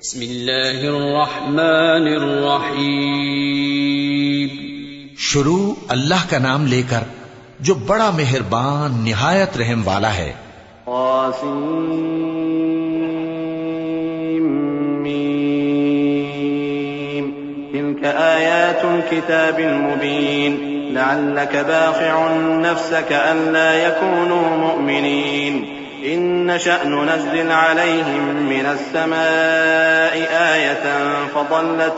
بسم اللہ الرحمن الرحیم۔ شروع اللہ کا نام لے کر جو بڑا مہربان نہایت رحم والا ہے۔ طاسیم تلك آیات الكتاب المبین لعلك باخع نفسك ألا يكونوا مؤمنين إن نشأ ننزل عليهم من السماء آية فظلت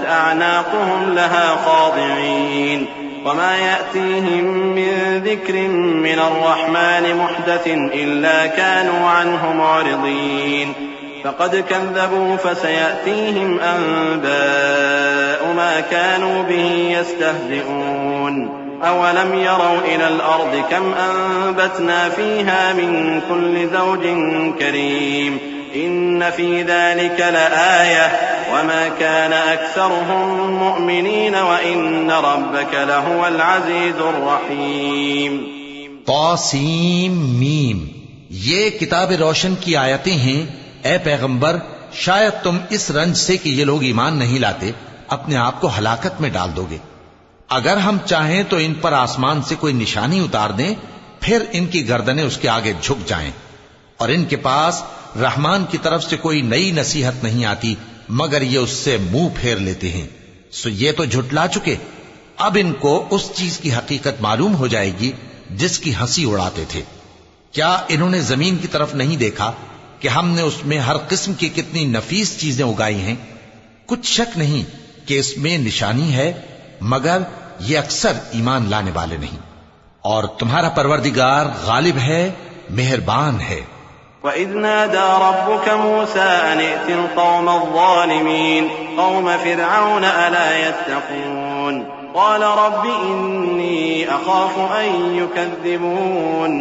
أعناقهم لها خاضعين وما يأتيهم من ذكر من الرحمن محدث إلا كانوا عنه معرضين فقد كذبوا فسيأتيهم أنباء ما كانوا به يستهزئون أولم يروا إلى الأرض كم أنبتنا فيها من كل زوج كريم إن في ذلك لآية وما كان أكثرهم مؤمنين وإن ربك لهو العزيز الرحيم۔ طاسیم میم، یہ کتاب روشن کی آیتیں ہیں۔ اے پیغمبر، شاید تم اس رنج سے کہ یہ لوگ ایمان نہیں لاتے اپنے آپ کو ہلاکت میں ڈال دو گے۔ اگر ہم چاہیں تو ان پر آسمان سے کوئی نشانی اتار دیں، پھر ان کی گردنیں اس کے آگے جھک جائیں، اور ان کے پاس رحمان کی طرف سے کوئی نئی نصیحت نہیں آتی مگر یہ اس سے منہ پھیر لیتے ہیں۔ سو یہ تو جھٹلا چکے، اب ان کو اس چیز کی حقیقت معلوم ہو جائے گی جس کی ہنسی اڑاتے تھے۔ کیا انہوں نے زمین کی طرف نہیں دیکھا کہ ہم نے اس میں ہر قسم کی کتنی نفیس چیزیں اگائی ہیں؟ کچھ شک نہیں کہ اس میں نشانی ہے، مگر یہ اکثر ایمان لانے والے نہیں۔ اور تمہارا پروردگار غالب ہے، مہربان ہے۔ وَإِذْ نَادَى رَبُّكَ مُوسَىٰ أَنِ ائْتِ الْقَوْمَ الظَّالِمِينَ قَوْمَ فِرْعَوْنَ أَلَا يَتَّقُونَ قَالَ رَبِّ إِنِّي أَخَافُ أَن يُكَذِّبُونَ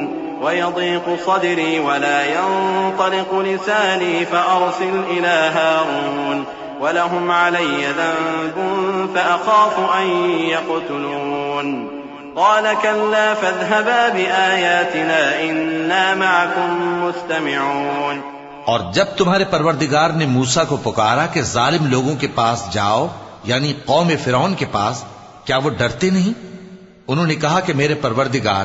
وَيَضِيقُ صَدْرِي وَلَا يَنطَلِقُ لِسَانِي فَأَرْسِلْ إِلَىٰ هَارُونَ وَلَهُمْ عَلَيَّ ذَنبٌ فَأَخَافُ أَن يَقْتُلُونِ قَالَ كَلَّا فَاذْهَبَا بِآيَاتِنَا إِنَّا مَعَكُمْ مُسْتَمِعُونَ۔ اور جب تمہارے پروردگار نے موسیٰ کو پکارا کہ ظالم لوگوں کے پاس جاؤ، یعنی قوم فرعون کے پاس، کیا وہ ڈرتے نہیں؟ انہوں نے کہا کہ میرے پروردگار،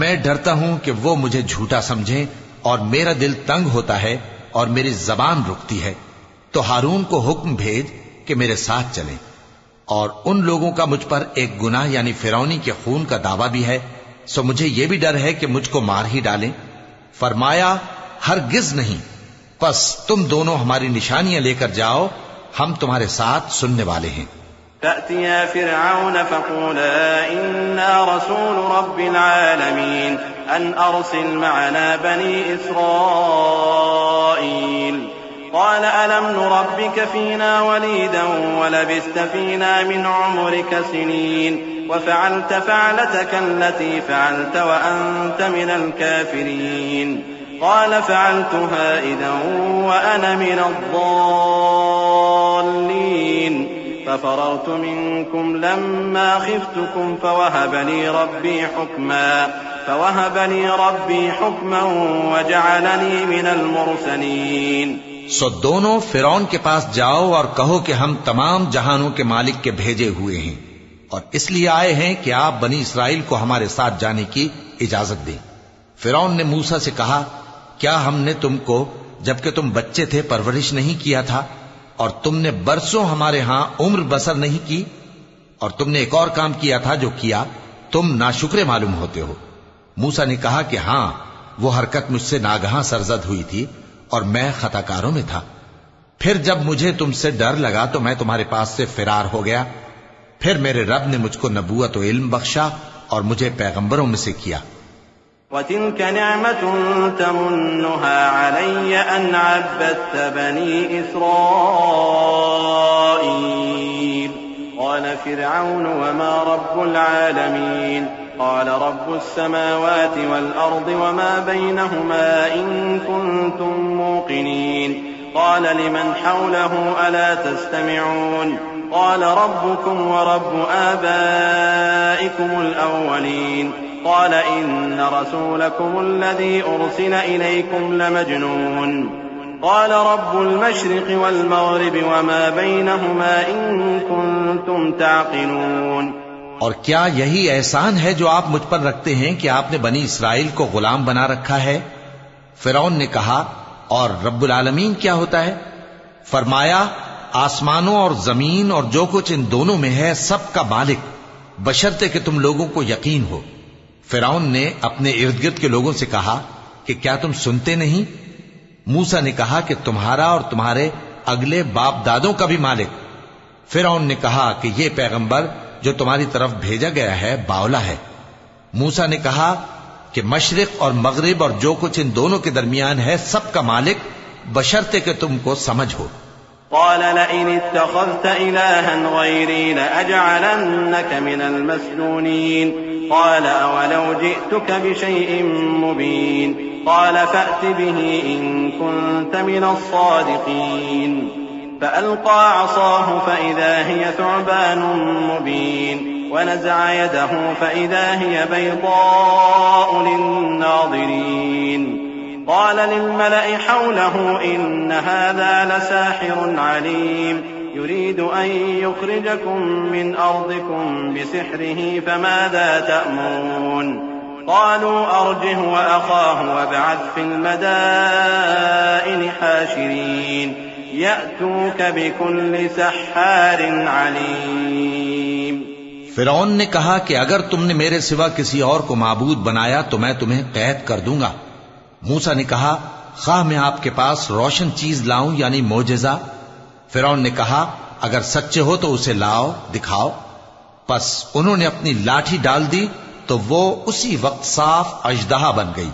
میں ڈرتا ہوں کہ وہ مجھے جھوٹا سمجھیں، اور میرا دل تنگ ہوتا ہے اور میری زبان رکتی ہے، تو ہارون کو حکم بھیج کہ میرے ساتھ چلیں۔ اور ان لوگوں کا مجھ پر ایک گناہ یعنی فرعونی کے خون کا دعویٰ بھی ہے، سو مجھے یہ بھی ڈر ہے کہ مجھ کو مار ہی ڈالیں۔ فرمایا ہرگز نہیں، پس تم دونوں ہماری نشانیاں لے کر جاؤ، ہم تمہارے ساتھ سننے والے ہیں۔ فَأْتِيَا فِرْعَوْنَ فَقُولَا إِنَّا رَسُولُ رَبِّ الْعَالَمِينَ أَنْ أَرْسِلْ مَعَنَا بَنِي إِسْرَائِيلَ قَالَ أَلَمْ نُرَبِّكَ فِينَا وَلِيدًا وَلَبِثْتَ فِينَا مِنْ عُمُرِكَ سِنِينَ وَفَعَلْتَ فَعْلَتَكَ الَّتِي فَعَلْتَ وَأَنْتَ مِنَ الْكَافِرِينَ قَالَ فَعَلْتُهَا إِذًا وَأَنَا مِنَ الضَّالِّينَ فَفَرَرْتُ مِنْكُمْ لَمَّا خِفْتُكُمْ فَوَهَبَ لِي رَبِّي حُكْمًا وَجَعَلَنِي مِنَ الْمُرْسَلِينَ۔ سو دونوں فرعون کے پاس جاؤ اور کہو کہ ہم تمام جہانوں کے مالک کے بھیجے ہوئے ہیں، اور اس لیے آئے ہیں کہ آپ بنی اسرائیل کو ہمارے ساتھ جانے کی اجازت دیں۔ فرعون نے موسیٰ سے کہا، کیا ہم نے تم کو جبکہ تم بچے تھے پرورش نہیں کیا تھا، اور تم نے برسوں ہمارے ہاں عمر بسر نہیں کی؟ اور تم نے ایک اور کام کیا تھا جو کیا، تم ناشکرے معلوم ہوتے ہو۔ موسیٰ نے کہا کہ ہاں، وہ حرکت مجھ سے ناگہاں سرزد ہوئی تھی اور میں خطا کاروں میں تھا۔ پھر جب مجھے تم سے ڈر لگا تو میں تمہارے پاس سے فرار ہو گیا۔ پھر میرے رب نے مجھ کو نبوت و علم بخشا اور مجھے پیغمبروں میں سے کیا۔ وَتِلْكَ نِعْمَةٌ تَمُنُّهَا عَلَيَّ أَنْ عَبَّدتَّ بَنِي إِسْرَائِيلَ قَالَ فِرْعَوْنُ وَمَا رَبُّ الْعَالَمِينَ قَالَ رَبُّ السَّمَاوَاتِ وَالْأَرْضِ وَمَا بَيْنَهُمَا إِن كُنتُم مُّوقِنِينَ قَالَ لِمَنْ حَوْلَهُ أَلَا تَسْتَمِعُونَ قَالَ رَبُّكُمْ وَرَبُّ آبَائِكُمُ الْأَوَّلِينَ قَالَ إِنَّ رَسُولَكُمُ الَّذِي أُرْسِلَ إِلَيْكُمْ لَمَجْنُونٌ قال رب المشرق والمغرب وما بينهما إن كنتم تعقلون. اور کیا یہی احسان ہے جو آپ مجھ پر رکھتے ہیں کہ آپ نے بنی اسرائیل کو غلام بنا رکھا ہے؟ فرعون نے کہا اور رب العالمین کیا ہوتا ہے؟ فرمایا آسمانوں اور زمین اور جو کچھ ان دونوں میں ہے سب کا مالک، بشرطے کہ تم لوگوں کو یقین ہو. فرعون نے اپنے ارد گرد کے لوگوں سے کہا کہ کیا تم سنتے نہیں؟ موسیٰ نے کہا کہ تمہارا اور تمہارے اگلے باپ دادوں کا بھی مالک. فرعون نے کہا کہ یہ پیغمبر جو تمہاری طرف بھیجا گیا ہے باولا ہے. موسیٰ نے کہا کہ مشرق اور مغرب اور جو کچھ ان دونوں کے درمیان ہے سب کا مالک، بشرطے کہ تم کو سمجھ ہو. قال لئن اتخذت إلها غيري لأجعلنك من المسجونين. قال أولو جئتك بشيء مبين. قال فأت به إن كنت من الصادقين. فألقى عصاه فإذا هي ثعبان مبين. ونزع يده فإذا هي بيضاء للناظرين. قال للملأ حوله إن هذا لساحر عليم يريد أن يخرجكم من أرضكم بسحره فماذا تأمرون. قالوا أرجه وأخاه وابعث في المدائن حاشرين يأتوك بكل سحار عليم. فرعون نے کہا کہ اگر تم نے میرے سوا کسی اور کو معبود بنایا تو میں تمہیں قید کر دوں گا. موسیٰ نے کہا خواہ میں آپ کے پاس روشن چیز لاؤں یعنی معجزہ؟ فرعون نے کہا اگر سچے ہو تو اسے لاؤ دکھاؤ. پس انہوں نے اپنی لاٹھی ڈال دی تو وہ اسی وقت صاف اژدہا بن گئی،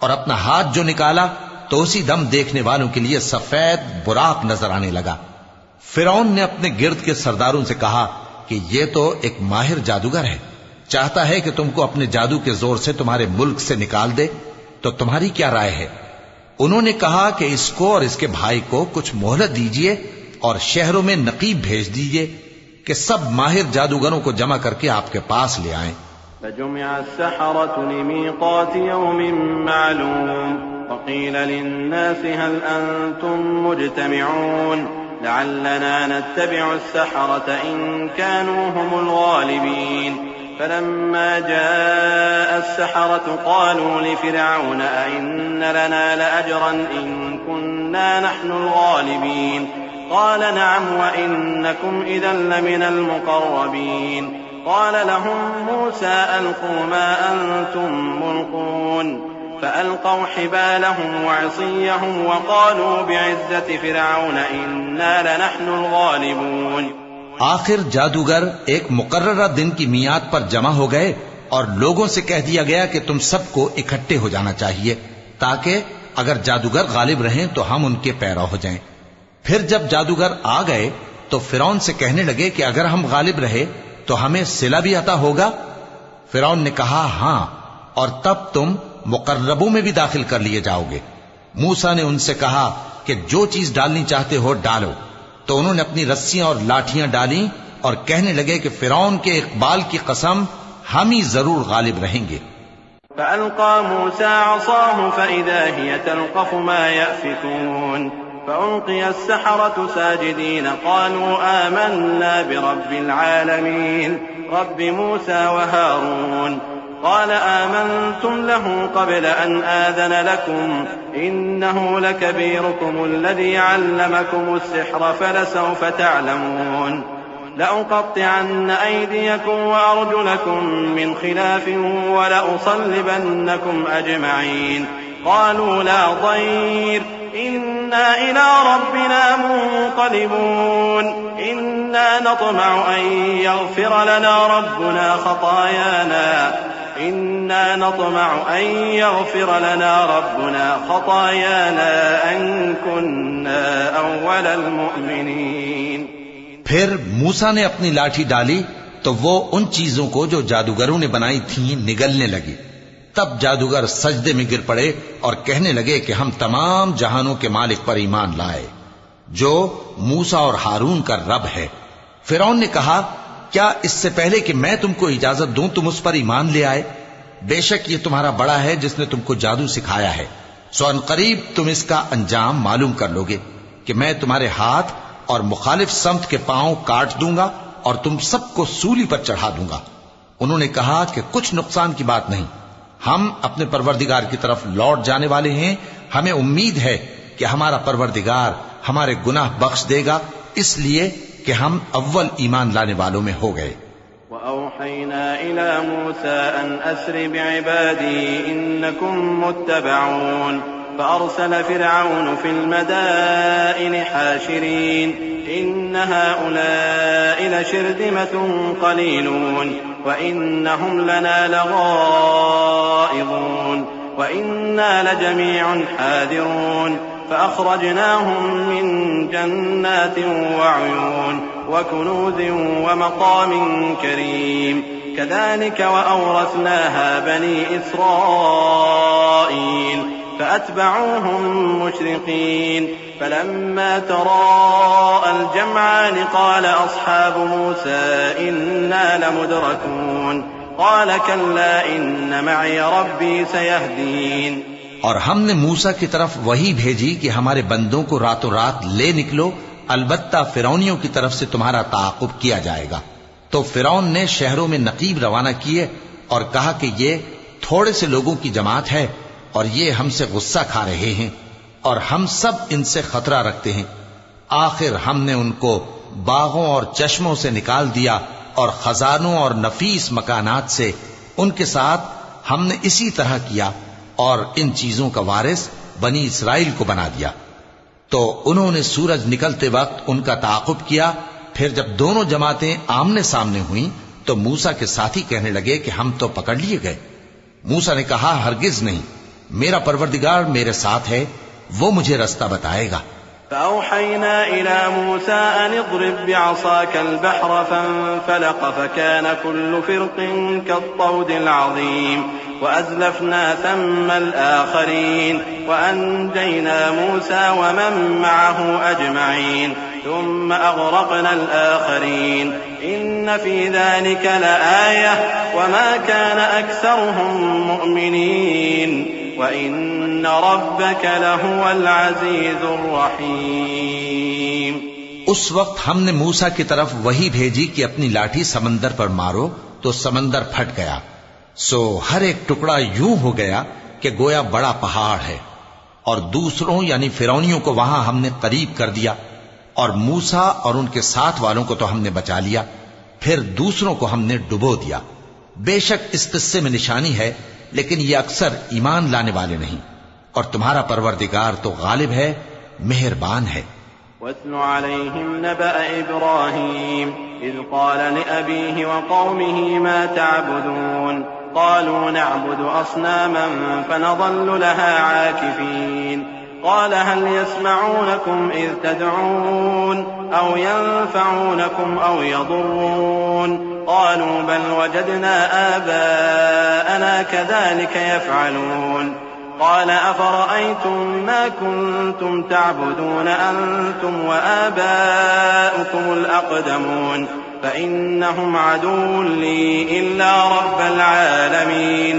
اور اپنا ہاتھ جو نکالا تو اسی دم دیکھنے والوں کے لیے سفید براق نظر آنے لگا. فرعون نے اپنے گرد کے سرداروں سے کہا کہ یہ تو ایک ماہر جادوگر ہے، چاہتا ہے کہ تم کو اپنے جادو کے زور سے تمہارے ملک سے نکال دے، تو تمہاری کیا رائے ہے؟ انہوں نے کہا کہ اس کو اور اس کے بھائی کو کچھ مہلت دیجئے اور شہروں میں نقیب بھیج دیجئے کہ سب ماہر جادوگروں کو جمع کر کے آپ کے پاس لے آئیں. فجمع السحرة لميقات يوم معلوم وقيل للناس هل أنتم مجتمعون لعلنا نتبع السحرة إن كانوا هم الغالبين. فلما جاء السحرة قالوا لفرعون أئن لنا لأجرا إن كنا نحن الغالبين. قال نعم وإنكم إذا لمن المقربين. قال لهم موسى ألقوا ما أنتم ملقون. فألقوا حبالهم وعصيهم وقالوا بعزة فرعون إنا لنحن الغالبون. آخر جادوگر ایک مقررہ دن کی میعاد پر جمع ہو گئے اور لوگوں سے کہہ دیا گیا کہ تم سب کو اکٹھے ہو جانا چاہیے تاکہ اگر جادوگر غالب رہیں تو ہم ان کے پیرو ہو جائیں. پھر جب جادوگر آ گئے تو فرعون سے کہنے لگے کہ اگر ہم غالب رہے تو ہمیں صلہ بھی عطا ہوگا. فرعون نے کہا ہاں، اور تب تم مقربوں میں بھی داخل کر لیے جاؤ گے. موسیٰ نے ان سے کہا کہ جو چیز ڈالنی چاہتے ہو ڈالو. تو انہوں نے اپنی رسیاں اور لاٹھیاں ڈالیں اور کہنے لگے کہ فرعون کے اقبال کی قسم ہم ہی ضرور غالب رہیں گے. فألقى موسى عصاه فإذا هي تلقف ما يأفكون. فألقي السحرة ساجدين قالوا آمنا برب العالمين رب موسى وهارون. قال آمنتم له قبل أن آذن لكم إنه لكبيركم الذي علمكم السحر فلسوف تعلمون. لأقطعن أيديكم وأرجلكم من خلاف ولأصلبنكم أجمعين. قالوا لا ضير إنا إلى ربنا منقلبون. إنا نطمع أن يغفر لنا ربنا خطايانا أن كنا أول المؤمنين. پھر موسیٰ نے اپنی لاٹھی ڈالی تو وہ ان چیزوں کو جو جادوگروں نے بنائی تھیں نگلنے لگی. تب جادوگر سجدے میں گر پڑے اور کہنے لگے کہ ہم تمام جہانوں کے مالک پر ایمان لائے جو موسیٰ اور ہارون کا رب ہے. فرعون نے کہا کیا اس سے پہلے کہ میں تم کو اجازت دوں تم اس پر ایمان لے آئے؟ بے شک یہ تمہارا بڑا ہے جس نے تم کو جادو سکھایا ہے. سو ان قریب تم اس کا انجام معلوم کر لوگے کہ میں تمہارے ہاتھ اور مخالف سمت کے پاؤں کاٹ دوں گا اور تم سب کو سولی پر چڑھا دوں گا۔ انہوں نے کہا کہ کچھ نقصان کی بات نہیں، ہم اپنے پروردگار کی طرف لوٹ جانے والے ہیں، ہمیں امید ہے کہ ہمارا پروردگار ہمارے گناہ بخش دے گا، اس لیے کہ ہم اول ایمان لانے والوں میں ہو گئے۔ وأوحينا إلى موسى أن أسر بعبادي إنكم متبعون فأرسل فرعون في المدائن حاشرين إن هؤلاء لشرذمة قليلون وإنهم لنا لغائظون وإنا لجميع حاذرون فأخرجناهم من جنات وعيون وكنوز ومقام كريم كذلك وأورثناها بني إسرائيل فأتبعوهم مشرقين فلما تراءى الجمعان قال أصحاب موسى إنا لمدركون قال كلا إن معي ربي سيهدين۔ اور ہم نے موسیٰ کی طرف وہی بھیجی کہ ہمارے بندوں کو راتوں رات لے نکلو، البتہ فرعونیوں کی طرف سے تمہارا تعاقب کیا جائے گا۔ تو فرعون نے شہروں میں نقیب روانہ کیے اور کہا کہ یہ تھوڑے سے لوگوں کی جماعت ہے اور یہ ہم سے غصہ کھا رہے ہیں اور ہم سب ان سے خطرہ رکھتے ہیں۔ آخر ہم نے ان کو باغوں اور چشموں سے نکال دیا اور خزانوں اور نفیس مکانات سے ان کے ساتھ ہم نے اسی طرح کیا اور ان چیزوں کا وارث بنی اسرائیل کو بنا دیا۔ تو انہوں نے سورج نکلتے وقت ان کا تعاقب کیا، پھر جب دونوں جماعتیں آمنے سامنے ہوئیں تو موسیٰ کے ساتھی کہنے لگے کہ ہم تو پکڑ لیے گئے۔ موسیٰ نے کہا ہرگز نہیں، میرا پروردگار میرے ساتھ ہے، وہ مجھے رستہ بتائے گا۔ فأوحينا إلى موسى أن اضرب بعصاك البحر فانفلق فكان كل فرق كالطود العظيم وأزلفنا ثم الآخرين وأنجينا موسى ومن معه أجمعين ثم أغرقنا الآخرين إن في ذلك لآية وما كان أكثرهم مؤمنين وَإِنَّ رَبَّكَ لَهُوَ الْعَزِيزُ الرَّحِيمُ۔ اس وقت ہم نے موسیٰ کی طرف وہی بھیجی کہ اپنی لاٹھی سمندر پر مارو تو سمندر پھٹ گیا، سو ہر ایک ٹکڑا یوں ہو گیا کہ گویا بڑا پہاڑ ہے، اور دوسروں یعنی فرعونیوں کو وہاں ہم نے قریب کر دیا، اور موسیٰ اور ان کے ساتھ والوں کو تو ہم نے بچا لیا، پھر دوسروں کو ہم نے ڈبو دیا۔ بے شک اس قصے میں نشانی ہے، لیکن یہ اکثر ایمان لانے والے نہیں، اور تمہارا پروردگار تو غالب ہے، مہربان ہے۔ وَاتْلُ عَلَيْهِمْ نَبَأَ إِبْرَاهِيمَ إِذْ قَالَ لِأَبِيهِ وَقَوْمِهِ مَا تَعْبُدُونَ قَالُوا نَعْبُدُ أَصْنَامًا فَنَظَلُّ لَهَا عَاكِفِينَ قَالَ هَلْ يَسْمَعُونَكُمْ إِذْ تَدْعُونَ أَوْ يَنفَعُونَكُمْ أَوْ يَضُرُّونَ قالوا بل وجدنا آباءنا كذلك يفعلون قال أفرأيتم ما كنتم تعبدون أنتم وآباؤكم الأقدمون فإنهم عدو لي إلا رب العالمين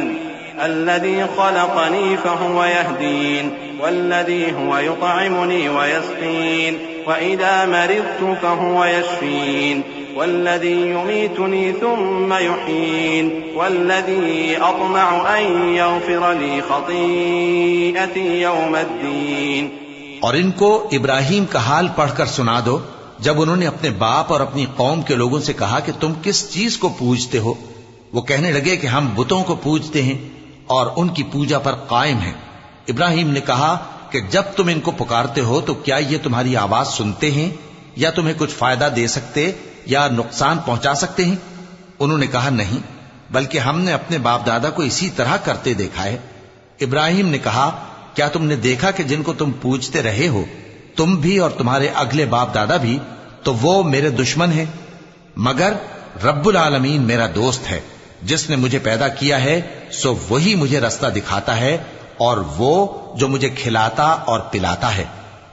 الذي خلقني فهو يهدين والذي هو يطعمني ويسقين وإذا مرضت فهو يشفين والذي يميتني ثم يحيين والذي أطمع أن يغفر لي خطيئتي يوم الدين۔ اور ان کو ابراہیم کا حال پڑھ کر سنا دو جب انہوں نے اپنے باپ اور اپنی قوم کے لوگوں سے کہا کہ تم کس چیز کو پوجتے ہو؟ وہ کہنے لگے کہ ہم بتوں کو پوجتے ہیں اور ان کی پوجا پر قائم ہیں۔ ابراہیم نے کہا کہ جب تم ان کو پکارتے ہو تو کیا یہ تمہاری آواز سنتے ہیں یا تمہیں کچھ فائدہ دے سکتے یا نقصان پہنچا سکتے ہیں؟ انہوں نے کہا نہیں، بلکہ ہم نے اپنے باپ دادا کو اسی طرح کرتے دیکھا ہے۔ ابراہیم نے کہا کیا تم نے دیکھا کہ جن کو تم پوجتے رہے ہو تم بھی اور تمہارے اگلے باپ دادا بھی، تو وہ میرے دشمن ہیں، مگر رب العالمین میرا دوست ہے، جس نے مجھے پیدا کیا ہے سو وہی مجھے رستہ دکھاتا ہے، اور وہ جو مجھے کھلاتا اور پلاتا ہے،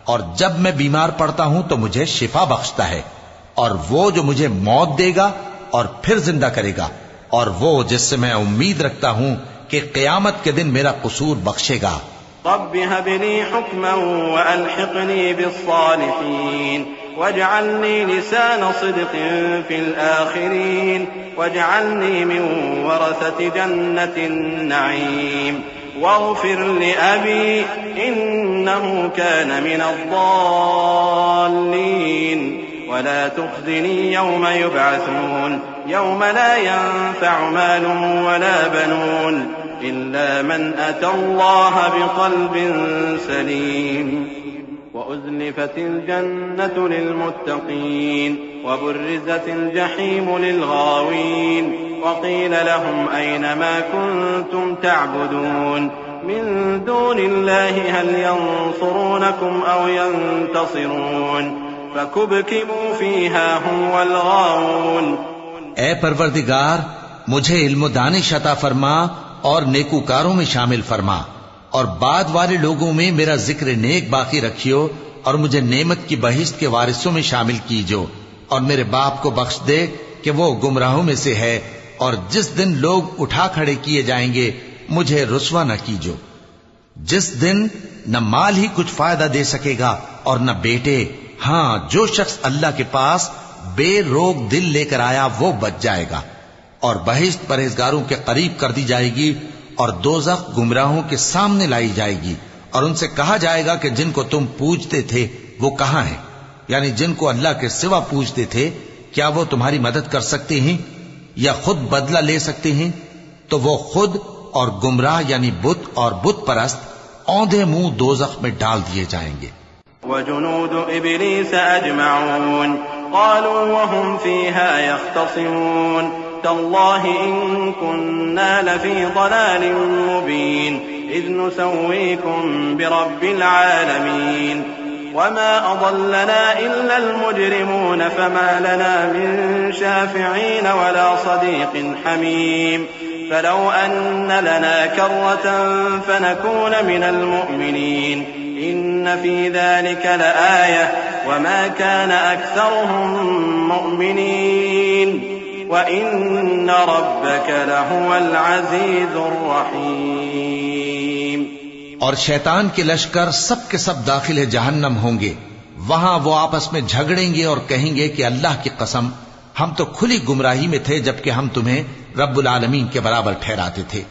اور جب میں بیمار پڑتا ہوں تو مجھے شفا بخشتا ہے، اور وہ جو مجھے موت دے گا اور پھر زندہ کرے گا، اور وہ جس سے میں امید رکھتا ہوں کہ قیامت کے دن میرا قصور بخشے گا۔ رب هب لي حكما وألحقني بالصالحين واجعلني لسان صدق في الآخرين واجعلني من ورثة جنة النعيم واغفر لأبي إنه كان من الضالين ولا تخزني يوم يبعثون يوم لا ينفع مال ولا بنون إلا من أتى الله بقلب سليم وأزلفت الجنة للمتقين وبرزت الجحيم للغاوين وقيل لهم أين ما كنتم تعبدون من دون الله هل ينصرونكم أو ينتصرون فكبكبوا فيها هم والغاوون. اے پروردگار مجھے علم و دانش عطا فرما اور نیکوکاروں میں شامل فرما اور بعد والے لوگوں میں میرا ذکر نیک باقی رکھیو اور مجھے نعمت کی بہشت کے وارثوں میں شامل کیجو اور میرے باپ کو بخش دے کہ وہ گمراہوں میں سے ہے اور جس دن لوگ اٹھا کھڑے کیے جائیں گے مجھے رسوا نہ کیجو. جس دن نہ مال ہی کچھ فائدہ دے سکے گا اور نہ بیٹے. ہاں جو شخص اللہ کے پاس بے روک دل لے کر آیا وہ بچ جائے گا اور بہشت پرہیزگاروں کے قریب کر دی جائے گی اور دوزخ گمراہوں کے سامنے لائی جائے گی اور ان سے کہا جائے گا کہ جن کو تم پوجتے تھے وہ کہاں ہیں؟ یعنی جن کو اللہ کے سوا پوجتے تھے کیا وہ تمہاری مدد کر سکتے ہیں یا خود بدلہ لے سکتے ہیں؟ تو وہ خود اور گمراہ یعنی بت اور بت پرست اوندھے منہ دوزخ میں ڈال دیے جائیں گے. وجنود إبليس أجمعون قالوا وهم فيها يختصمون تالله إن كنا لفي ضلال مبين إذ نسويكم برب العالمين وما أضلنا إلا المجرمون فما لنا من شافعين ولا صديق حميم فلو أن لنا كرة فنكون من المؤمنين إن في ذلك لآية وما كان أكثرهم مؤمنين وإن ربك لهو العزيز الرحيم. اور شیطان کے لشکر سب کے سب داخل جہنم ہوں گے. وہاں وہ آپس میں جھگڑیں گے اور کہیں گے کہ اللہ کی قسم ہم تو کھلی گمراہی میں تھے جبکہ ہم تمہیں رب العالمین کے برابر ٹھہراتے تھے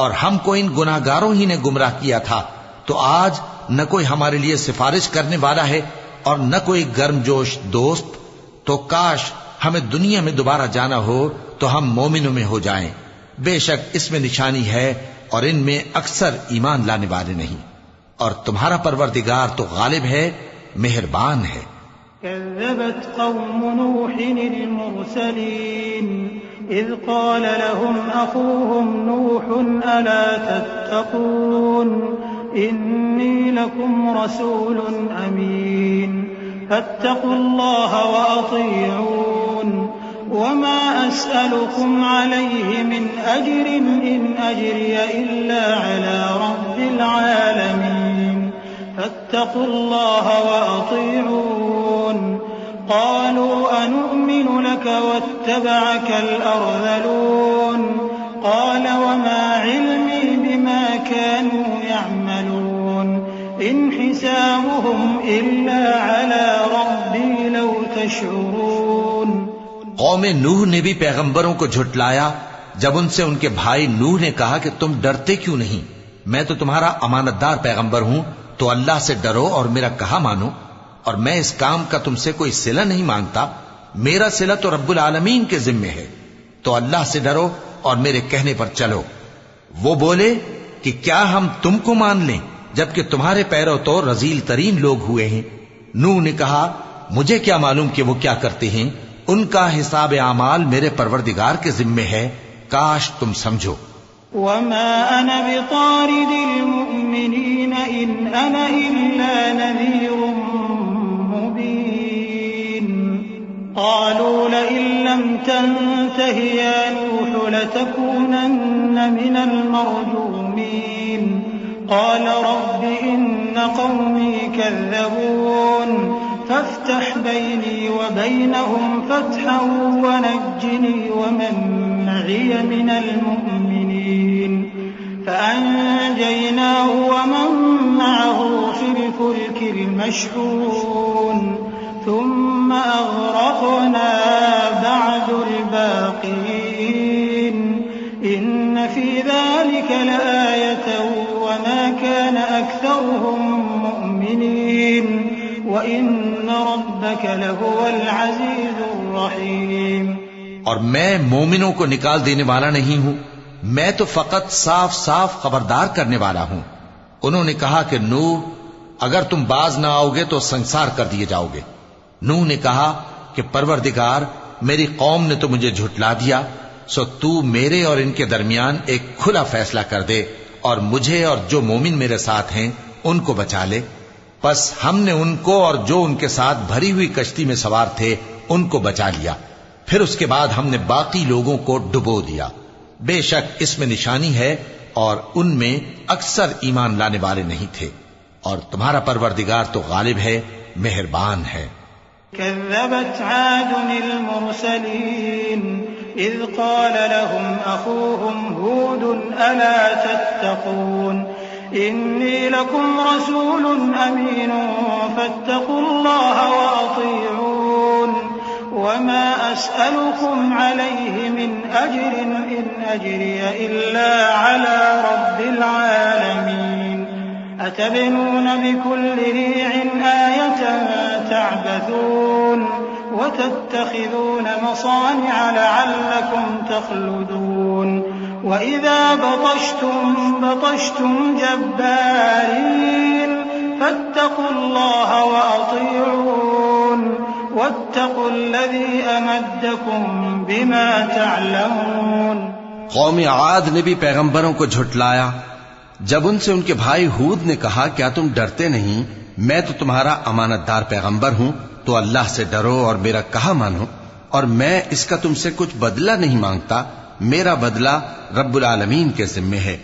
اور ہم کو ان گناہگاروں ہی نے گمراہ کیا تھا. تو آج نہ کوئی ہمارے لیے سفارش کرنے والا ہے اور نہ کوئی گرم جوش دوست. تو کاش ہمیں دنیا میں دوبارہ جانا ہو تو ہم مومنوں میں ہو جائیں. بے شک اس میں نشانی ہے اور ان میں اکثر ایمان لانے والے نہیں. اور تمہارا پروردگار تو غالب ہے مہربان ہے. كذبت قوم نوح المرسلين إذ قال لهم أخوهم نوح ألا تتقون إني لكم رسول أمين فاتقوا الله وأطيعون وما أسألكم عليه من أجر إن أجري إلا على رب العالمين فاتقوا الله وأطيعون. قالوا أنؤمن لك واتبعك الأرذلون قال وما علمي بما كانوا يعملون إن حسابهم إلا على ربي لو تشعرون. قوم نوح نے بھی پیغمبروں کو جھٹلایا جب ان سے ان کے بھائی نوح نے کہا کہ تم ڈرتے کیوں نہیں؟ میں تو تمہارا امانت دار پیغمبر ہوں تو اللہ سے ڈرو اور میرا کہا مانو. اور میں اس کام کا تم سے کوئی صلہ نہیں مانگتا. میرا صلہ تو رب العالمین کے ذمے ہے. تو اللہ سے ڈرو اور میرے کہنے پر چلو. وہ بولے کہ کیا ہم تم کو مان لیں جبکہ تمہارے پیرو تو رذیل ترین لوگ ہوئے ہیں. نوح نے کہا مجھے کیا معلوم کہ وہ کیا کرتے ہیں. ان کا حساب اعمال میرے پروردگار کے ذمے ہے. کاش تم سمجھو. وما أنا بطارد المؤمنين إن أنا إلا نذير مبين. قالوا لئن لم تنته يا نوح لتكونن من المرجومين. قال رب إن قومي كذبون فافتح بيني وبينهم فتحا ونجني ومن معي من المؤمنين. فأنجيناه ومن معه في الفلك المشحون ثم أغرقنا بعد الباقين إن في ذلك لآية وما كان أكثرهم مؤمنين وإن ربك لهو العزيز الرحيم۔ اور میں مومنوں کو نکال دینے والا نہیں ہوں، میں تو فقط صاف صاف خبردار کرنے والا ہوں۔ انہوں نے کہا کہ نوح اگر تم باز نہ آؤ گے تو سنسار کر دیے جاؤ گے۔ نوح نے کہا کہ پروردگار، میری قوم نے تو مجھے جھٹلا دیا، سو تو میرے اور ان کے درمیان ایک کھلا فیصلہ کر دے اور مجھے اور جو مومن میرے ساتھ ہیں ان کو بچا لے۔ پس ہم نے ان کو اور جو ان کے ساتھ بھری ہوئی کشتی میں سوار تھے ان کو بچا لیا، پھر اس کے بعد ہم نے باقی لوگوں کو ڈبو دیا۔ بے شک اس میں نشانی ہے اور ان میں اکثر ایمان لانے والے نہیں تھے، اور تمہارا پروردگار تو غالب ہے، مہربان ہے۔ كذبت عاد المرسلين إذ قال لهم أخوهم هود ألا تتقون إني لكم رسول أمين فاتقوا الله وأطيعون وما أسألكم عليه من أجر إن أجري إلا على رب العالمين أتبنون بكل ريع آية تعبثون وتتخذون مصانع لعلكم تخلدون وإذا بطشتم جبارين فاتقوا الله وأطيعون واتقوا الذي أمدكم بما تعلمون۔ قوم عاد نے بھی پیغمبروں کو جھٹلایا جب ان سے ان کے بھائی ہود نے کہا کیا تم ڈرتے نہیں، میں تو تمہارا امانت دار پیغمبر ہوں، تو اللہ سے ڈرو اور میرا کہا مانو، اور میں اس کا تم سے کچھ بدلہ نہیں مانگتا، میرا بدلہ رب العالمین کے ذمے ہے۔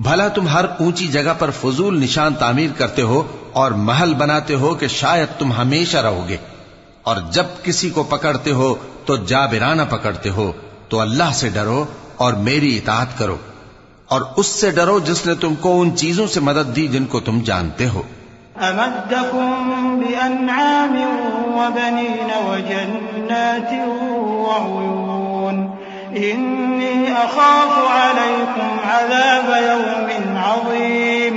بھلا تم ہر اونچی جگہ پر فضول نشان تعمیر کرتے ہو اور محل بناتے ہو کہ شاید تم ہمیشہ رہو گے، اور جب کسی کو پکڑتے ہو تو جابرانہ پکڑتے ہو، تو اللہ سے ڈرو اور میری اطاعت کرو، اور اس سے ڈرو جس نے تم کو ان چیزوں سے مدد دی جن کو تم جانتے ہو۔ أمدكم بأنعام وبنين وجنات وعيون إني أخاف عليكم عذاب يوم عظيم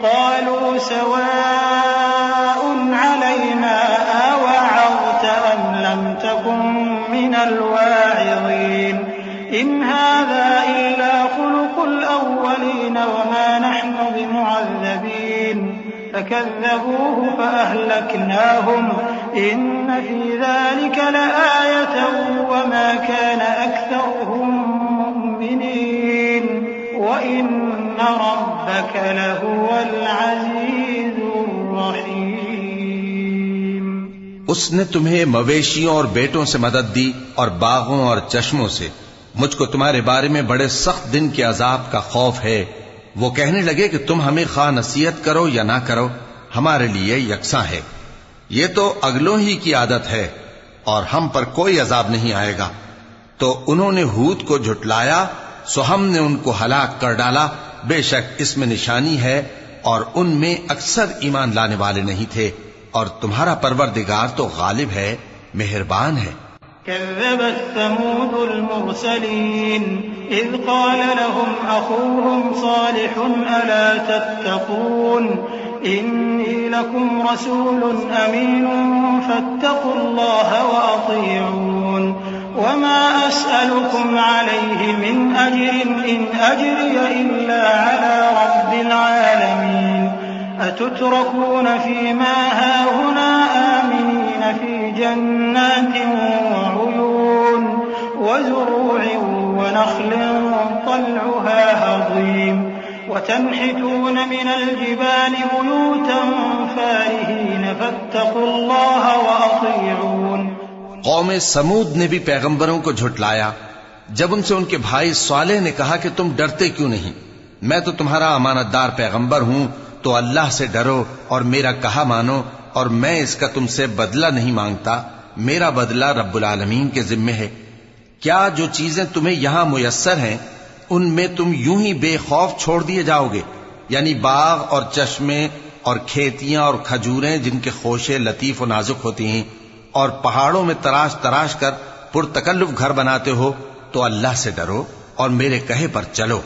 قالوا سواء علينا أوعظت أم لم تكن من الواعظين إن هذا إلا خلق الأولين وما نحن بمعذبين فكذبوه فأهلكناهم إن في ذلك لآية وما كان أكثرهم مؤمنين وإن ربك لهو العزيز الرحيم۔ اس نے تمہیں مویشیوں اور بیٹوں سے مدد دی اور باغوں اور چشموں سے، مجھ کو تمہارے بارے میں بڑے سخت دن کے عذاب کا خوف ہے۔ وہ کہنے لگے کہ تم ہمیں خواہ نصیحت کرو یا نہ کرو ہمارے لیے یکساں ہے، یہ تو اگلوں ہی کی عادت ہے اور ہم پر کوئی عذاب نہیں آئے گا۔ تو انہوں نے ہود کو جھٹلایا سو ہم نے ان کو ہلاک کر ڈالا، بے شک اس میں نشانی ہے اور ان میں اکثر ایمان لانے والے نہیں تھے، اور تمہارا پروردگار تو غالب ہے، مہربان ہے۔ كذبت ثمود المرسلين إذ قال لهم أخوهم صالح ألا تتقون إني لكم رسول أمين فاتقوا الله وأطيعون وما أسألكم عليه من أجر إن أجري إلا على رب العالمين أتتركون فيما هاهنا آمنين في جنات وعيون وزروع ونخل طلعها هضيم وتنحتون من الجبال بيوتا فارهين فاتقوا الله وأطيعون۔ قوم سمود نے بھی پیغمبروں کو جھٹلایا جب ان سے ان کے بھائی صالح نے کہا کہ تم ڈرتے کیوں نہیں، میں تو تمہارا امانت دار پیغمبر ہوں، تو اللہ سے ڈرو اور میرا کہا مانو، اور میں اس کا تم سے بدلہ نہیں مانگتا، میرا بدلہ رب العالمین کے ذمے ہے۔ کیا جو چیزیں تمہیں یہاں میسر ہیں ان میں تم یوں ہی بے خوف چھوڑ دیے جاؤ گے، یعنی باغ اور چشمے اور کھیتیاں اور کھجوریں جن کے خوشے لطیف و نازک ہوتی ہیں، اور پہاڑوں میں تراش تراش کر پرتکلف گھر بناتے ہو، تو اللہ سے ڈرو اور میرے کہے پر چلو۔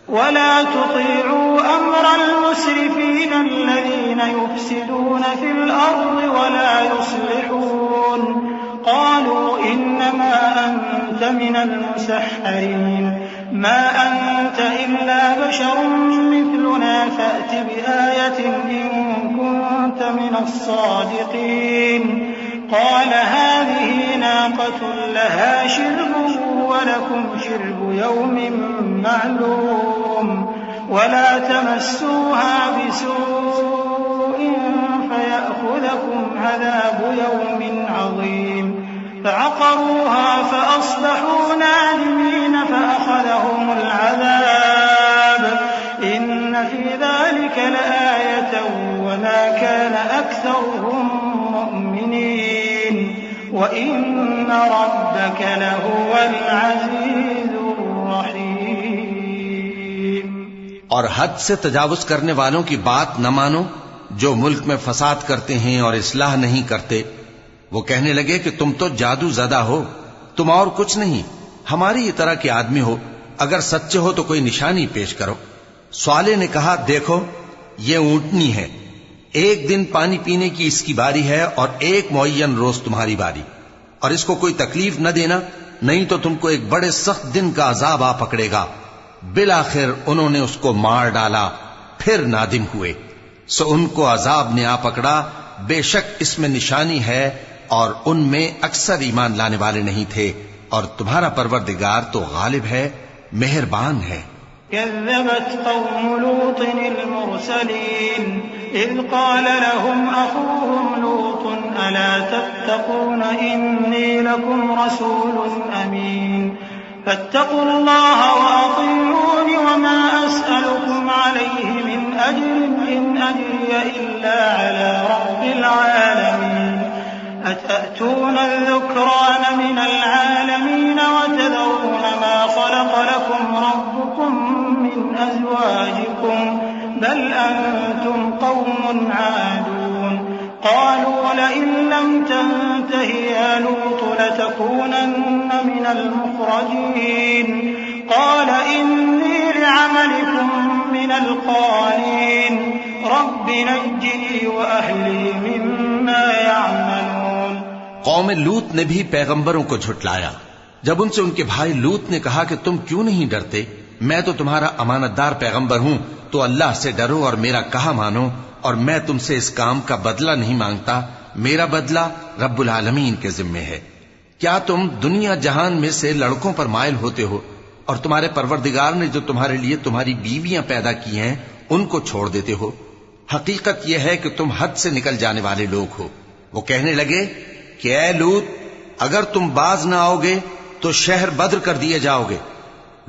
ولا تطيعوا أمر المسرفين الذين يفسدون في الأرض ولا يصلحون قالوا إنما أنت من المسحرين ما أنت إلا بشر مثلنا فأت بآية إن كنت من الصادقين قال هذه ناقة لها شرب ولكم شرب يوم معلوم ولا تمسوها بسوء فيأخذكم عذاب يوم عظيم فعقروها فأصبحوا نادمين فأخذهم العذاب إن في ذلك لآية وما كان أكثرهم مؤمنين وإن ربك لهو العزيز الرحيم۔ اور حد سے تجاوز کرنے والوں کی بات نہ مانو جو ملک میں فساد کرتے ہیں اور اصلاح نہیں کرتے۔ وہ کہنے لگے کہ تم تو جادو زدہ ہو، تم اور کچھ نہیں، ہماری یہ طرح کے آدمی ہو، اگر سچے ہو تو کوئی نشانی پیش کرو۔ صالح نے کہا دیکھو یہ اونٹنی ہے، ایک دن پانی پینے کی اس کی باری ہے اور ایک معین روز تمہاری باری، اور اس کو کوئی تکلیف نہ دینا، نہیں تو تم کو ایک بڑے سخت دن کا عذاب آ پکڑے گا۔ بالآخر انہوں نے اس کو مار ڈالا، پھر نادم ہوئے، سو ان کو عذاب نے آ پکڑا، بے شک اس میں نشانی ہے اور ان میں اکثر ایمان لانے والے نہیں تھے، اور تمہارا پروردگار تو غالب ہے، مہربان ہے۔ كذبت قوم لوط المرسلين إذ قال لهم أخوهم لوط ألا تتقون إني لكم رسول أمين فاتقوا الله وأطيعون وما أسألكم عليه من أجر إن أجري إلا على رب العالمين أتأتون الذكران من العالمين وتذرون ما خلق لكم ربكم من أزواجكم بل أنتم قوم عادون قالوا لئن لم تنته يا لوط لتكونن من المخرجين قال إني لعملكم من القالين رب نجني وأهلي مما يعملون۔ قوم لوط نے بھی پیغمبروں کو جھٹلایا۔ جب ان سے ان کے بھائی لوط نے کہا کہ تم کیوں نہیں ڈرتے، میں تو تمہارا امانت دار پیغمبر ہوں، تو اللہ سے ڈرو اور میرا کہا مانو، اور میں تم سے اس کام کا بدلہ نہیں مانگتا، میرا بدلہ رب العالمین کے ذمے ہے۔ کیا تم دنیا جہان میں سے لڑکوں پر مائل ہوتے ہو اور تمہارے پروردگار نے جو تمہارے لیے تمہاری بیویاں پیدا کی ہیں ان کو چھوڑ دیتے ہو؟ حقیقت یہ ہے کہ تم حد سے نکل جانے والے لوگ ہو۔ وہ کہنے لگے کہ اے لوط اگر تم باز نہ آؤ گے تو شہر بدر کر دیے جاؤ گے۔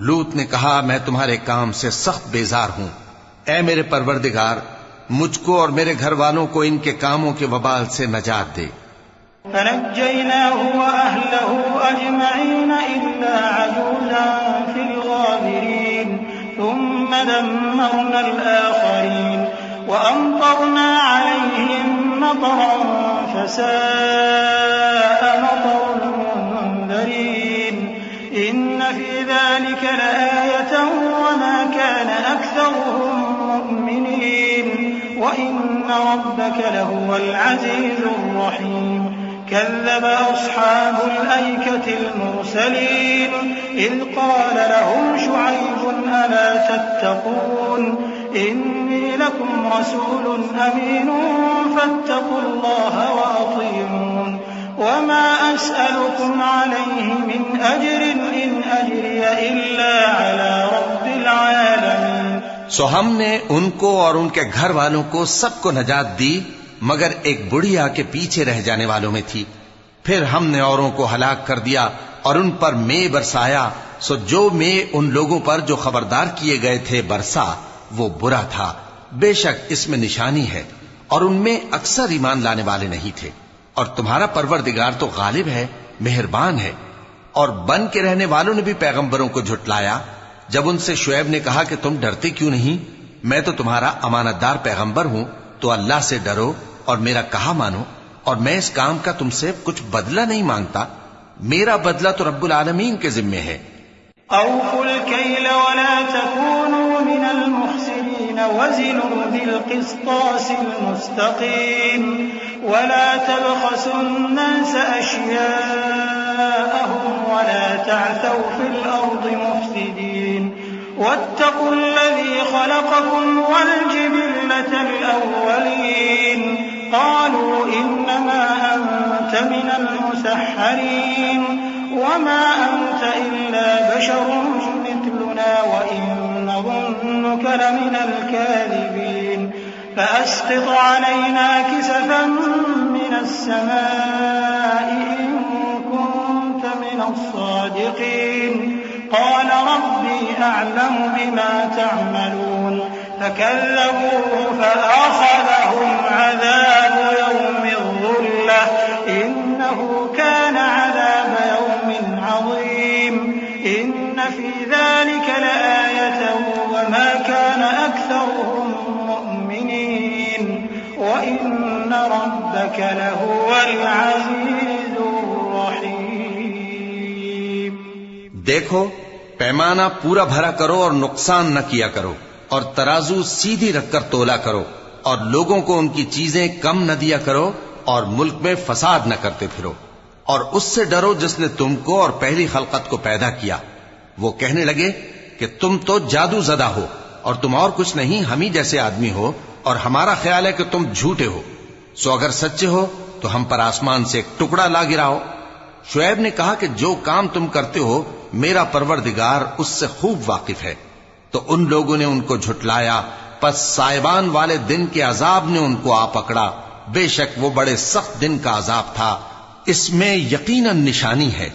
لوط نے کہا میں تمہارے کام سے سخت بیزار ہوں، اے میرے پروردگار مجھ کو اور میرے گھر والوں کو ان کے کاموں کے وبال سے نجات دے۔ فنجيناه وأهله أجمعين إلا عجوزا في الغابرين ثم دمرنا الآخرين وأمطرنا عليهم مطرا فساء مطر المنذرين إن في ذلك لآية وما كان أكثرهم مؤمنين وإن ربك لهو العزيز الرحيم۔ كذب أصحاب الأيكة المرسلين إذ قال لهم شعيب ألا تتقون إني لكم رسول أمين فاتقوا الله وأطيعون وما أسألكم عليه من أجر إن أجري إلا على رب العالمين۔ سو ہم نے ان کو اور ان کے گھر والوں کو سب کو نجات دی مگر ایک بڑھیا کے پیچھے رہ جانے والوں میں تھی۔ پھر ہم نے اوروں کو ہلاک کر دیا اور ان پر مے برسایا، سو جو مے ان لوگوں پر جو خبردار کیے گئے تھے برسا وہ برا تھا۔ بے شک اس میں نشانی ہے اور ان میں اکثر ایمان لانے والے نہیں تھے، اور تمہارا پروردگار تو غالب ہے، مہربان ہے۔ اور بن کے رہنے والوں نے بھی پیغمبروں کو جھٹلایا جب ان سے شعیب نے کہا کہ تم ڈرتے کیوں نہیں، میں تو تمہارا امانت دار پیغمبر ہوں، تو اللہ سے ڈرو اور میرا کہا مانو، اور میں اس کام کا تم سے کچھ بدلہ نہیں مانگتا، میرا بدلہ تو رب العالمین کے ذمے ہے۔ أوفوا الكيل ولا تكونوا من المخسرين وزنوا بالقسطاس المستقيم ولا تبخسوا الناس أشياءهم ولا تعثوا في الأرض مفسدين واتقوا الذي خلقكم والجبلة الأولين قالوا إنما أنت من المسحرين وما أنت إلا بشر مثلنا وإن نظنك لمن الكاذبين فأسقط علينا كسفا من السماء إن كنت من الصادقين قال ربي أعلم بما تعملون فكذبوه فأخذهم عذاب يوم الظلة إنه كان عذاب يوم عظيم إن في ذلك لآية وما كان أكثرهم مؤمنين وإن ربك لهو العزيز الرحيم۔ دیکھو، پیمانہ پورا بھرا کرو اور نقصان نہ کیا کرو، اور ترازو سیدھی رکھ کر تولا کرو، اور لوگوں کو ان کی چیزیں کم نہ دیا کرو، اور ملک میں فساد نہ کرتے پھرو، اور اس سے ڈرو جس نے تم کو اور پہلی خلقت کو پیدا کیا۔ وہ کہنے لگے کہ تم تو جادو زدہ ہو، اور تم اور کچھ نہیں، ہم ہی جیسے آدمی ہو، اور ہمارا خیال ہے کہ تم جھوٹے ہو، سو اگر سچے ہو تو ہم پر آسمان سے ایک ٹکڑا لا گراؤ۔ شعیب نے کہا کہ جو کام تم کرتے ہو میرا پروردگار اس سے خوب واقف ہے۔ تو ان لوگوں نے ان کو جھٹلایا، پس سائبان والے دن کے عذاب نے ان کو آ پکڑا، بے شک وہ بڑے سخت دن کا عذاب تھا، اس میں یقیناً نشانی ہے،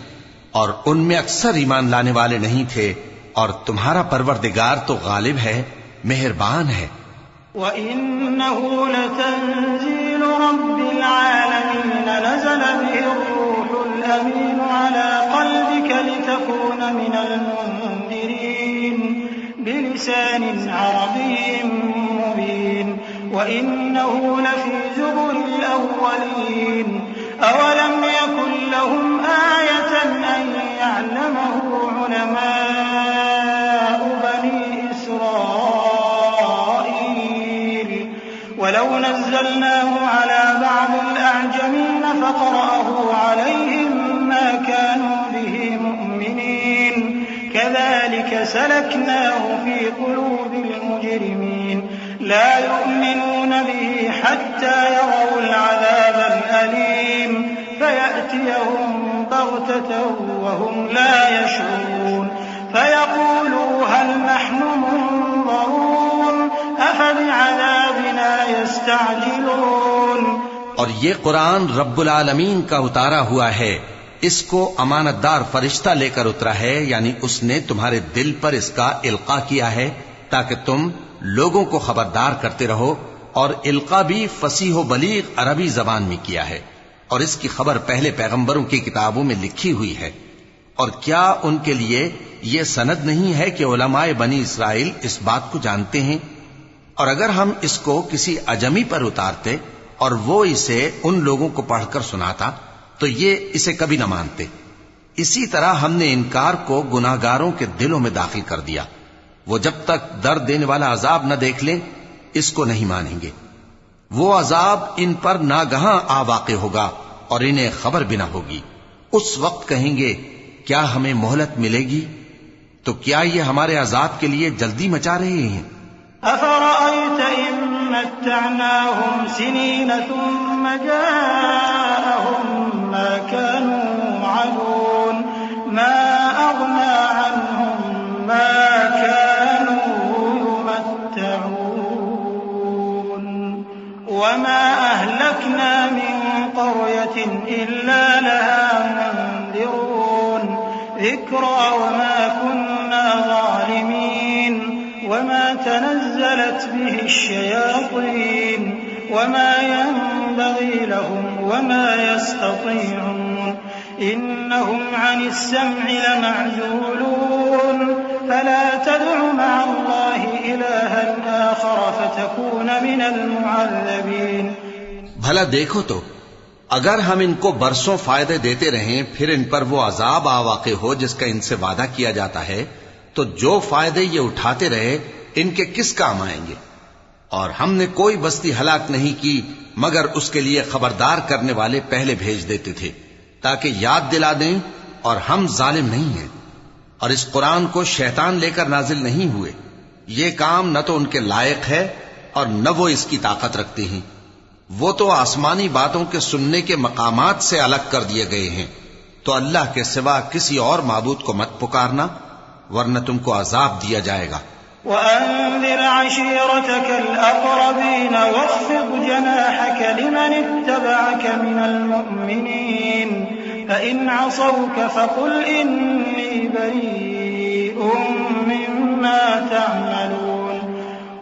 اور ان میں اکثر ایمان لانے والے نہیں تھے، اور تمہارا پروردگار تو غالب ہے، مہربان ہے۔ وَإِنَّهُ لَتَنزِيلُ رَبِّ الْعَالَمِينَ نَزَلَ بِهِ الرُّوحُ الْأَمِينُ عَلَى قَلْبِكَ لِتَكُونَ مِنَ الْمُنذِرِينَ بِلِسَانٍ عَرَبِيٍّ مُبِينٍ وَإِنَّهُ لَفِي زُبُرِ الْأَوَّلِينَ أَوَلَمْ يَكُنْ لَهُمْ آيَةً أَنْ يَعْلَمَهُ عُلَمَاءُ بَنِي إِسْرَائِيلَ وَلَوْ نَزَّلْنَاهُ عَلَى بَعْضِ الْأَعْجَمِينَ فَقَرَأَهُ عَلَيْهِمْ مَا كَانُوا بِهِ مُؤْمِنِينَ كَذَلِكَ سَلَكْنَاهُ فِي قُلُوبِ الْمُجْرِمِينَ لَا يُؤْمِنُونَ بِهِ حَتَّى يَرَوْا الْعَذَابَ الْأَلِيمَ فَيَأْتِيَهُم بَغْتَةً وَهُمْ لَا يَشْعُرُونَ فَيَقُولُوا هَلْ نَحْنُ مُنظَرُونَ أَفَبِعَذَابِنَا يَسْتَعْجِلُونَ۔ اور یہ قرآن رب العالمین کا اتارا ہوا ہے، اس کو امانت دار فرشتہ لے کر اترا ہے، یعنی اس نے تمہارے دل پر اس کا القاء کیا ہے تاکہ تم لوگوں کو خبردار کرتے رہو، اور القاء بھی فصیح و بلیغ عربی زبان میں کیا ہے، اور اس کی خبر پہلے پیغمبروں کی کتابوں میں لکھی ہوئی ہے۔ اور کیا ان کے لیے یہ سند نہیں ہے کہ علماء بنی اسرائیل اس بات کو جانتے ہیں؟ اور اگر ہم اس کو کسی اجمی پر اتارتے اور وہ اسے ان لوگوں کو پڑھ کر سناتا تو یہ اسے کبھی نہ مانتے۔ اسی طرح ہم نے انکار کو گناہگاروں کے دلوں میں داخل کر دیا، وہ جب تک درد دینے والا عذاب نہ دیکھ لیں اس کو نہیں مانیں گے۔ وہ عذاب ان پر ناگہاں آ واقع ہوگا اور انہیں خبر بھی نہ ہوگی۔ اس وقت کہیں گے کیا ہمیں مہلت ملے گی؟ تو کیا یہ ہمارے عذاب کے لیے جلدی مچا رہے ہیں؟ أَفَرَأَيْتَ إِن مَّتَّعْنَاهُمْ سِنِينَ ثُمَّ جَاءَهُم مَّا كَانُوا يُوعَدُونَ مَا أَغْنَىٰ عَنْهُم مَّا كَانُوا يُمَتَّعُونَ وَمَا أَهْلَكْنَا مِن قَرْيَةٍ إِلَّا لَهَا مُنذِرُونَ ذِكْرَىٰ وَمَا كُنَّا ظَالِمِينَ وما تنزلت به الشياطين وما ينبغي لهم وما يستطيعون إنهم عن السمع لمعزولون فلا تدع مع الله إلها آخر فتكون من المعذبين. بھلا دیکھو تو اگر ہم ان کو برسوں فائدے دیتے رہیں پھر ان پر وہ عذاب آ واقع ہو جس کا ان سے وعدہ کیا جاتا ہے تو جو فائدے یہ اٹھاتے رہے ان کے کس کام آئیں گے؟ اور ہم نے کوئی بستی ہلاک نہیں کی مگر اس کے لیے خبردار کرنے والے پہلے بھیج دیتے تھے تاکہ یاد دلا دیں، اور ہم ظالم نہیں ہیں. اور اس قرآن کو شیطان لے کر نازل نہیں ہوئے، یہ کام نہ تو ان کے لائق ہے اور نہ وہ اس کی طاقت رکھتے ہیں. وہ تو آسمانی باتوں کے سننے کے مقامات سے الگ کر دیے گئے ہیں. تو اللہ کے سوا کسی اور معبود کو مت پکارنا ورنہ تم کو عذاب دیا جائے گا. وأنذر عشيرتك الأقربين واخفض جناحك لمن اتبعك من المؤمنين فإن عصوك فقل إني بريء مما تعملون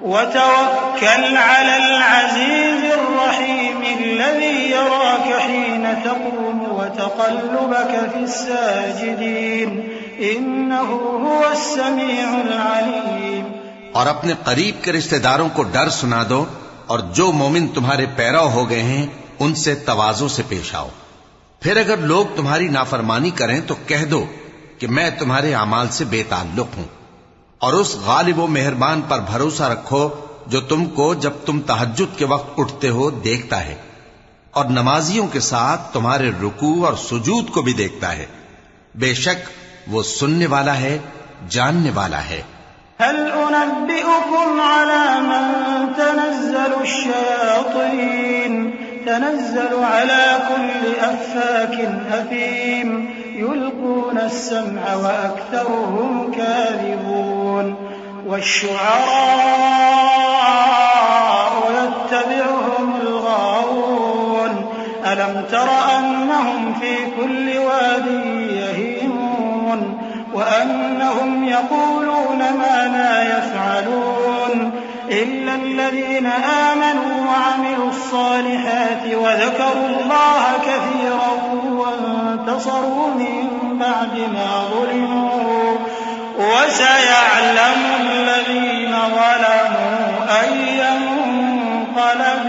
وتوكل على العزيز الرحيم الذي يراك حين تقوم وتقلبك في الساجدين إنه هو السميع العليم. اور اپنے قریب کے رشتہ داروں کو ڈر سنا دو، اور جو مومن تمہارے پیرو ہو گئے ہیں ان سے تواضع سے پیش آؤ. پھر اگر لوگ تمہاری نافرمانی کریں تو کہہ دو کہ میں تمہارے اعمال سے بے تعلق ہوں، اور اس غالب و مہربان پر بھروسہ رکھو جو تم کو جب تم تہجد کے وقت اٹھتے ہو دیکھتا ہے، اور نمازیوں کے ساتھ تمہارے رکوع اور سجود کو بھی دیکھتا ہے. بے شک وہ سننے والا ہے، جاننے والا ہے. هل أنبئكم على من تنزل الشياطين تنزل على كل أفاك أثيم يلقون السمع وأكثرهم كاذبون والشعراء يتبعهم الغاوون ألم تر أنهم في كل واد يهيمون وأنهم يقولون ما لا يفعلون إلا الذين آمنوا وعملوا الصالحات وذكروا الله كثيرا وانتصروا من بعد ما ظلموا وسيعلم الذين ظلموا أي منقلب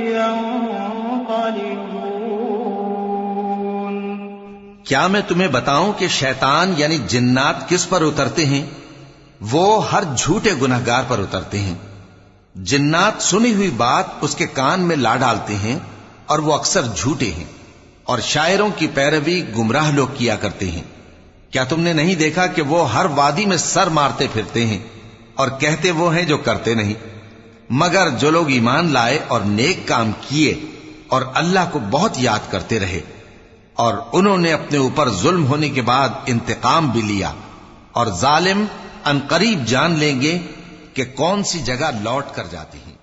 ينقلبون. کیا میں تمہیں بتاؤں کہ شیطان یعنی جنات کس پر اترتے ہیں؟ وہ ہر جھوٹے گنہگار پر اترتے ہیں. جنات سنی ہوئی بات اس کے کان میں لا ڈالتے ہیں اور وہ اکثر جھوٹے ہیں، اور شاعروں کی پیروی گمراہ لوگ کیا کرتے ہیں. کیا تم نے نہیں دیکھا کہ وہ ہر وادی میں سر مارتے پھرتے ہیں اور کہتے وہ ہیں جو کرتے نہیں؟ مگر جو لوگ ایمان لائے اور نیک کام کیے اور اللہ کو بہت یاد کرتے رہے، اور انہوں نے اپنے اوپر ظلم ہونے کے بعد انتقام بھی لیا، اور ظالم ان قریب جان لیں گے کہ کون سی جگہ لوٹ کر جاتے ہیں.